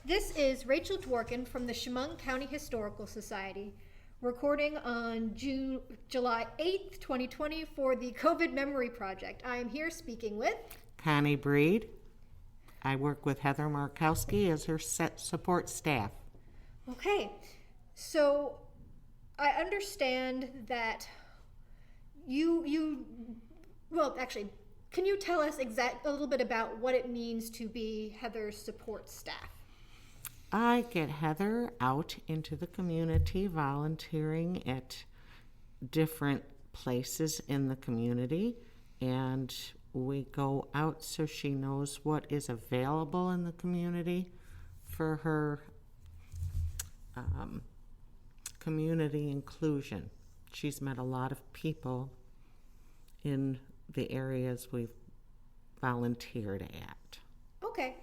This is Rachel Dworkin from the Chemung County Historical Society, recording on July 8th, 2020 for the COVID Memory Project. I am here speaking with Connie Breed. I work with Heather Markowski as her support staff. Okay, so I understand that can you tell us a little bit about what it means to be Heather's support staff? I get Heather out into the community volunteering at different places in the community, and we go out so she knows what is available in the community for her community inclusion. She's met a lot of people in the areas we've volunteered at. Okay,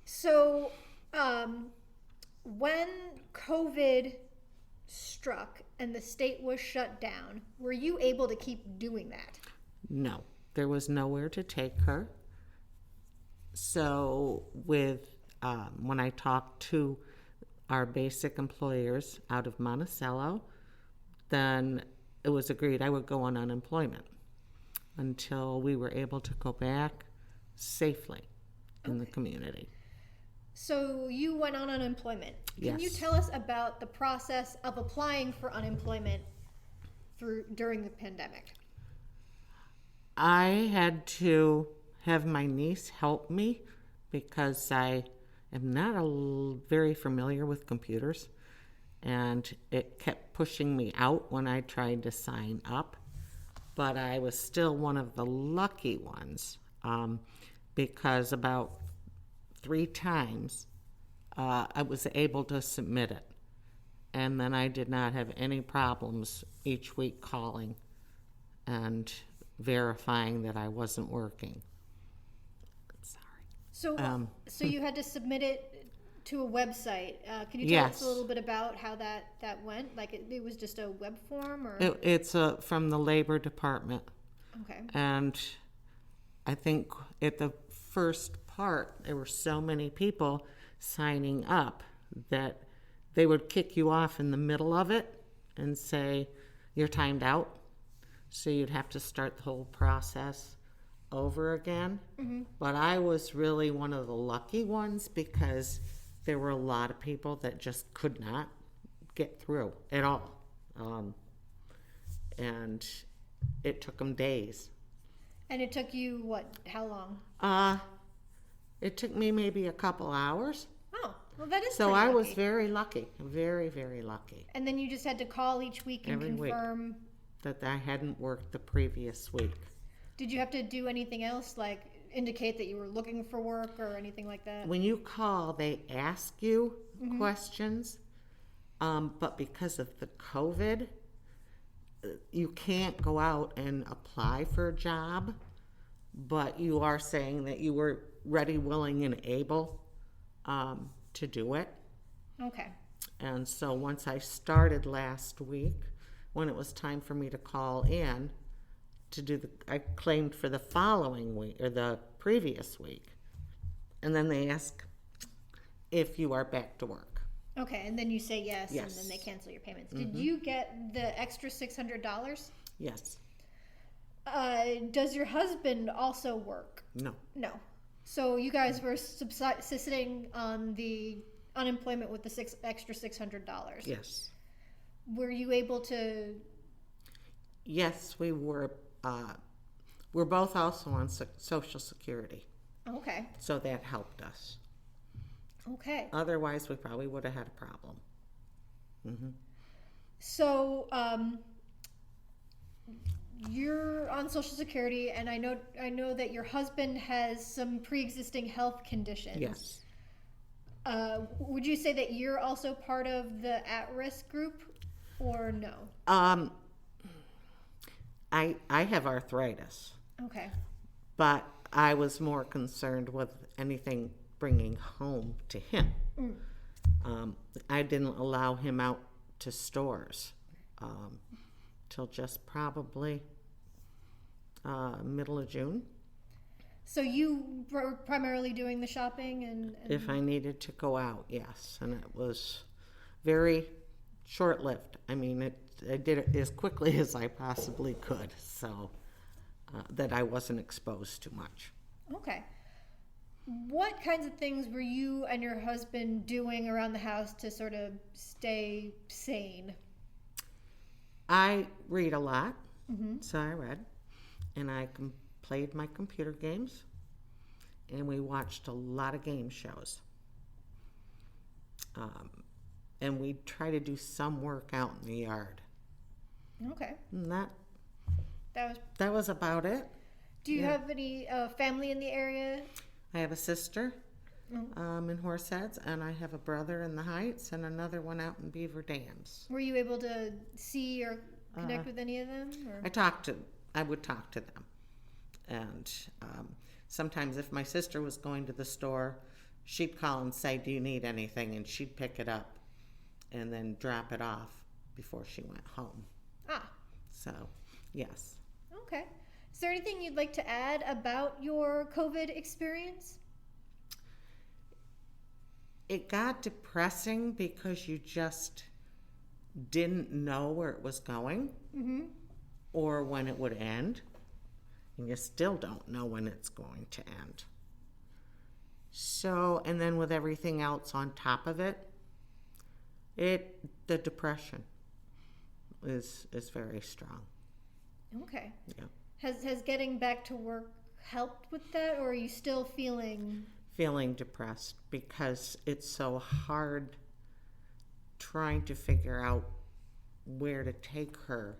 so when COVID struck and the state was shut down, were you able to keep doing that? No, there was nowhere to take her. So when I talked to our basic employers out of Monticello, then it was agreed I would go on unemployment until we were able to go back safely in the community. So you went on unemployment. Yes. Can you tell us about the process of applying for unemployment during the pandemic? I had to have my niece help me because I am not very familiar with computers, and it kept pushing me out when I tried to sign up. But I was still one of the lucky ones because about 3 times I was able to submit it. And then I did not have any problems each week calling and verifying that I wasn't working. Sorry. So you had to submit it to a website. Can you tell Yes. us a little bit about how that went? Like it was just a web form, or? It's from the Labor Department. Okay. And I think at the first part, there were so many people signing up that they would kick you off in the middle of it and say, you're timed out. So you'd have to start the whole process over again. Mm-hmm. But I was really one of the lucky ones because there were a lot of people that just could not get through at all. And it took them days. And it took you, how long? It took me maybe a couple hours. Oh, well, that is So pretty I lucky. was very lucky, very, very lucky. And then you just had to call each week and Every week. confirm. That I hadn't worked the previous week. Did you have to do anything else, like indicate that you were looking for work or anything like that? When you call, they ask you questions, but because of the COVID, you can't go out and apply for a job, but you are saying that you were ready, willing, and able to do it. Okay. And so once I started last week, when it was time for me to call in to do I claimed for the following week or the previous week. And then they ask if you are back to work. Okay, and then you say yes, Yes. and then they cancel your payments. Did you get the extra $600? Yes. Does your husband also work? No. No. So you guys were subsisting on the unemployment with the extra $600? Yes. Were you able to? Yes, we were. We're both also on Social Security. Okay. So that helped us. Okay. Otherwise, we probably would have had a problem. Mm-hmm. So you're on Social Security, and I know that your husband has some pre-existing health conditions. Yes. Would you say that you're also part of the at-risk group, or no? I have arthritis. Okay. But I was more concerned with anything bringing home to him. I didn't allow him out to stores till just probably middle of June. So you were primarily doing the shopping and If I needed to go out, yes. And it was very short-lived. I mean, I did it as quickly as I possibly could, so that I wasn't exposed to much. Okay. What kinds of things were you and your husband doing around the house to sort of stay sane? I read a lot, Mm-hmm. so I read, and I played my computer games, and we watched a lot of game shows. And we try to do some work out in the yard. Okay. And That was. that was about it. Do you Yeah. have any family in the area? I have a sister Oh. in Horseheads, and I have a brother in the Heights, and another one out in Beaver Dams. Were you able to see or connect with any of them? Or? I would talk to them. And sometimes if my sister was going to the store, she'd call and say, "Do you need anything?" And she'd pick it up and then drop it off before she went home. Ah, So, yes. okay. Is there anything you'd like to add about your COVID experience? It got depressing because you just didn't know where it was going Mm-hmm. or when it would end. And you still don't know when it's going to end. So, and then with everything else on top of it, the depression is very strong. Okay. Yeah. Has getting back to work helped with that, or are you still feeling? Feeling depressed because it's so hard trying to figure out where to take her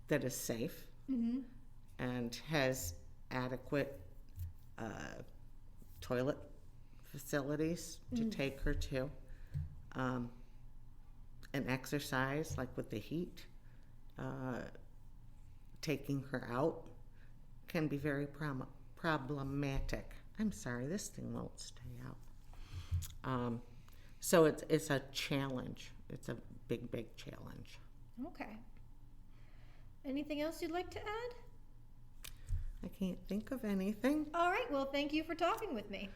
that is safe Mm-hmm. and has adequate toilet facilities to take her to. And exercise, like with the heat, taking her out can be very problematic. I'm sorry, this thing won't stay out. So it's a challenge. It's a big challenge. Okay. Anything else you'd like to add? I can't think of anything. All right. Well, thank you for talking with me.